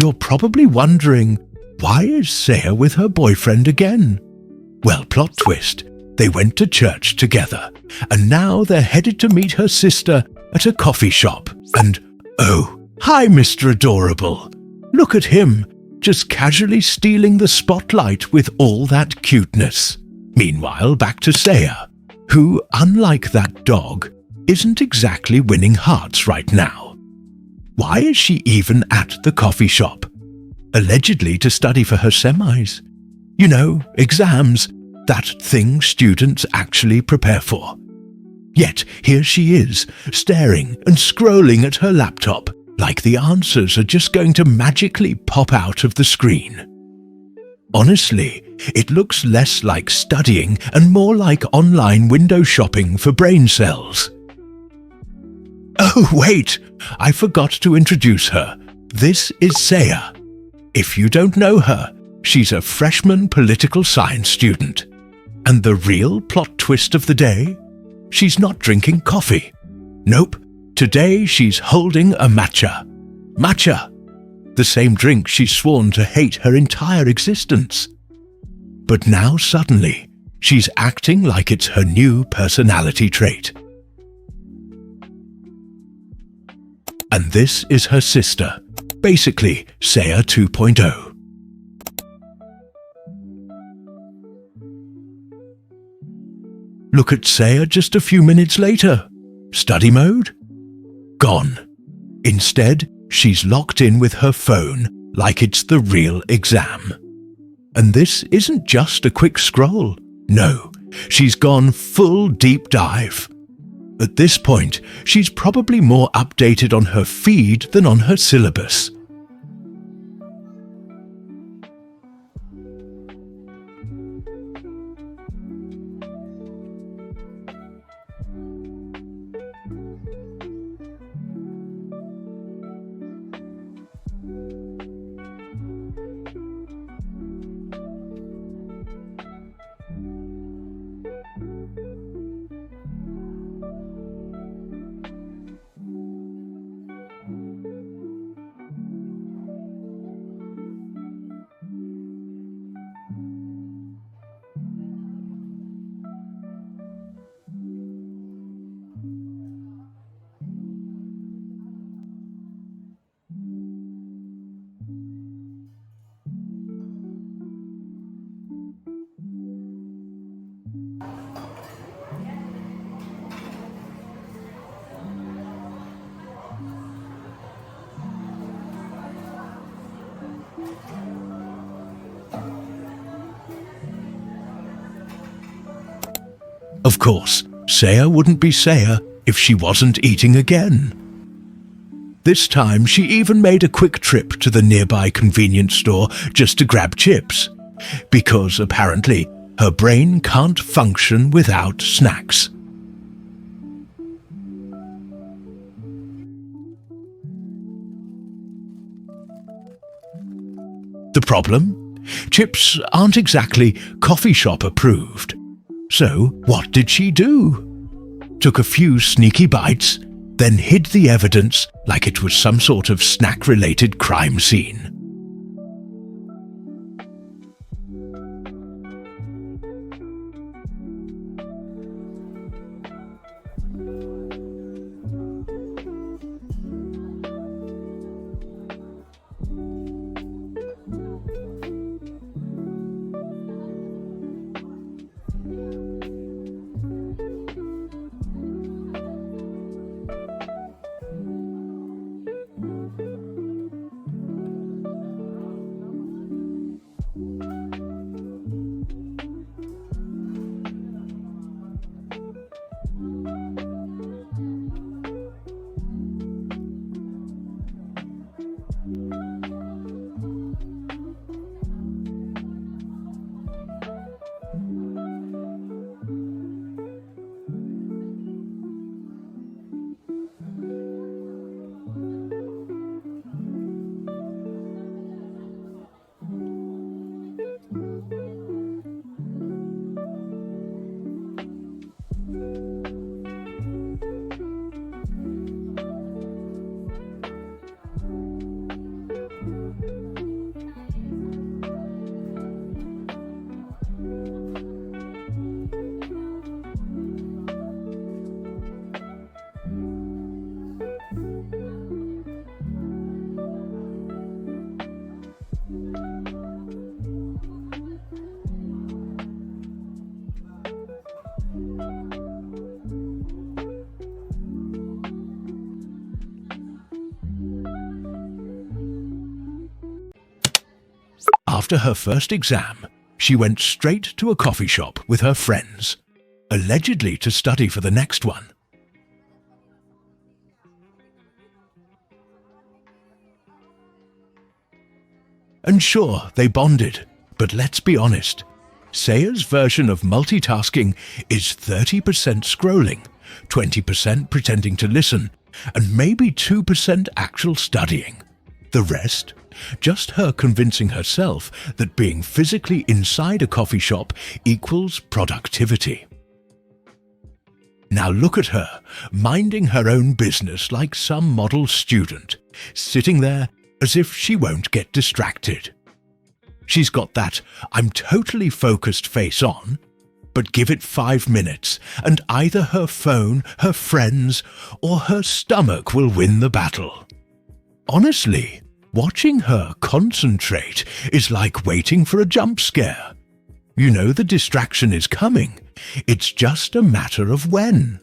You're probably wondering, why is seyaaa with her boyfriend again? Well, plot twist, they went to church together, and now they're headed to meet her sister at a coffee shop. And, oh, hi Mr. Adorable. Look at him, just casually stealing the spotlight with all that cuteness. Meanwhile, back to seyaaa, who, unlike that dog, isn't exactly winning hearts right now. Why is she even at the coffee shop? Allegedly to study for her semis. You know, exams, that thing students actually prepare for. Yet here she is, staring and scrolling at her laptop, like the answers are just going to magically pop out of the screen. Honestly, it looks less like studying and more like online window shopping for brain cells. Oh wait, I forgot to introduce her. This is seyaaa. If you don't know her, she's a freshman political science student. And the real plot twist of the day? She's not drinking coffee. Nope, today she's holding a matcha. Matcha! The same drink she's sworn to hate her entire existence. But now suddenly, she's acting like it's her new personality trait. And this is her sister, basically seyaaa 2.0. Look at seyaaa just a few minutes later. Study mode? Gone. Instead, she's locked in with her phone like it's the real exam. And this isn't just a quick scroll. No, she's gone full deep dive. At this point, she's probably more updated on her feed than on her syllabus. Of course, seyaaa wouldn't be seyaaa if she wasn't eating again. This time she even made a quick trip to the nearby convenience store just to grab chips, because apparently her brain can't function without snacks. The problem? Chips aren't exactly coffee shop approved. So what did she do? Took a few sneaky bites, then hid the evidence like it was some sort of snack-related crime scene. After her first exam, she went straight to a coffee shop with her friends, allegedly to study for the next one. And sure, they bonded, but let's be honest, Seyaaa's version of multitasking is 30% scrolling, 20% pretending to listen, and maybe 2% actual studying. The rest? Just her convincing herself that being physically inside a coffee shop equals productivity. Now look at her, minding her own business like some model student, sitting there as if she won't get distracted. She's got that "I'm totally focused" face on, but give it 5 minutes and either her phone, her friends, or her stomach will win the battle. Honestly, watching her concentrate is like waiting for a jump scare. You know the distraction is coming, it's just a matter of when.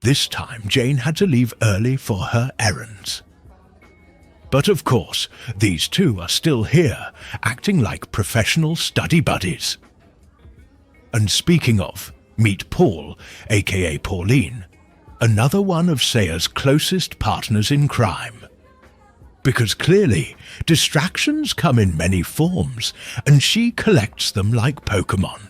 This time Jane had to leave early for her errands. But of course, these two are still here, acting like professional study buddies. And speaking of, meet Paul, aka Pauline, another one of Seyaaaa's closest partners in crime. Because clearly, distractions come in many forms, and she collects them like Pokemon.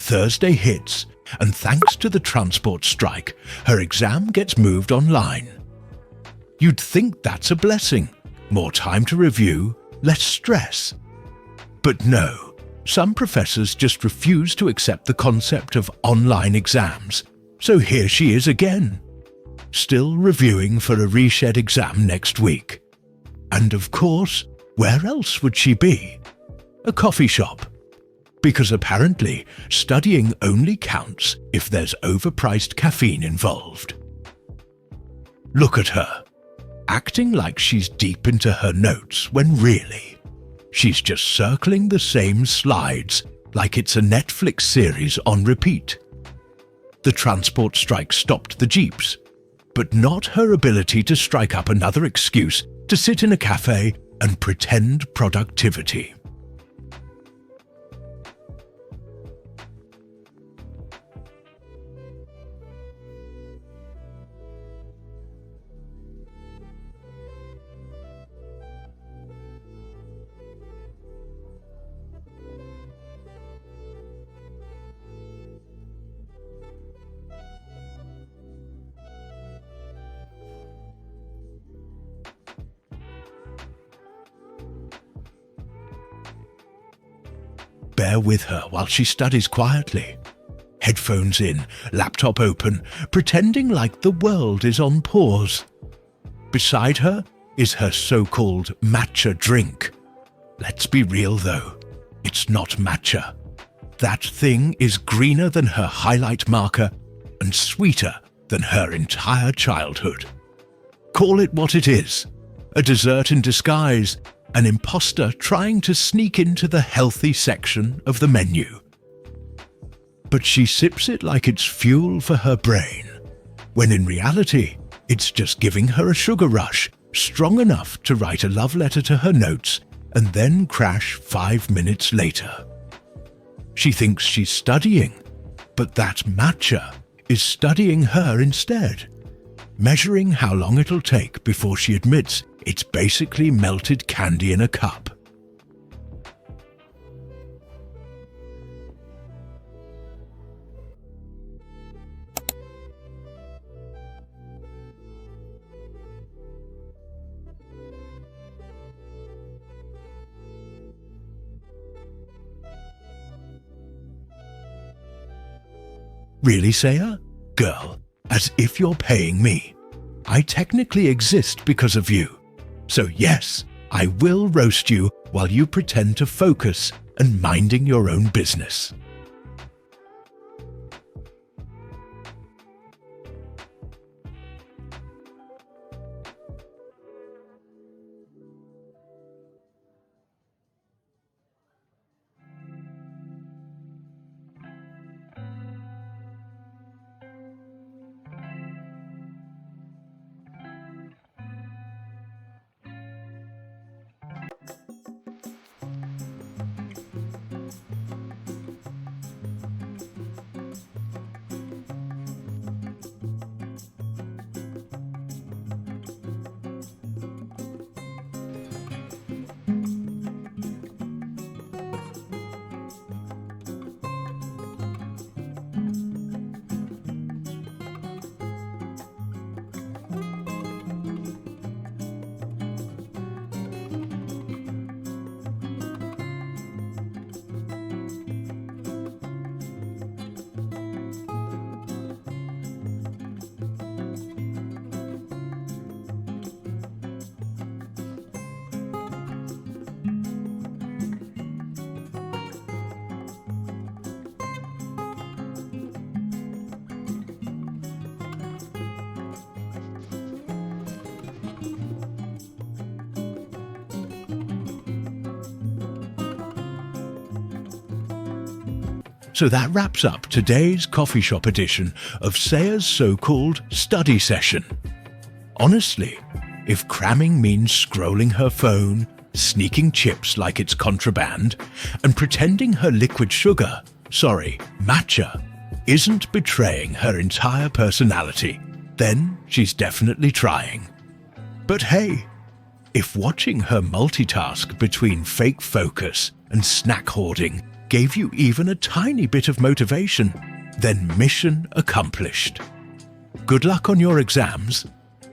Thursday hits, and thanks to the transport strike, her exam gets moved online. You'd think that's a blessing. More time to review, less stress. But no, some professors just refuse to accept the concept of online exams, so here she is again, still reviewing for a reshed exam next week. And of course, where else would she be? A coffee shop. Because apparently, studying only counts if there's overpriced caffeine involved. Look at her, acting like she's deep into her notes when really, she's just circling the same slides like it's a Netflix series on repeat. The transport strike stopped the jeeps, but not her ability to strike up another excuse to sit in a cafe and pretend productivity. Bear with her while she studies quietly. headphones in, laptop open, pretending like the world is on pause. Beside her is her so-called matcha drink. Let's be real though, it's not matcha. That thing is greener than her highlight marker and sweeter than her entire childhood. Call it what it is, a dessert in disguise, an imposter trying to sneak into the healthy section of the menu. But she sips it like it's fuel for her brain, when in reality, it's just giving her a sugar rush, strong enough to write a love letter to her notes and then crash 5 minutes later. She thinks she's studying, but that matcha is studying her instead, measuring how long it'll take before she admits it's basically melted candy in a cup. Really, seyaaa? Girl, as if you're paying me. I technically exist because of you. So yes, I will roast you while you pretend to focus and minding your own business. So that wraps up today's coffee shop edition of seyaaa's so-called study session. Honestly, if cramming means scrolling her phone, sneaking chips like it's contraband, and pretending her liquid sugar, matcha, isn't betraying her entire personality, then she's definitely trying. But hey, if watching her multitask between fake focus and snack hoarding gave you even a tiny bit of motivation, then mission accomplished. Good luck on your exams.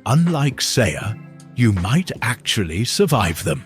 Unlike seyaaa, you might actually survive them.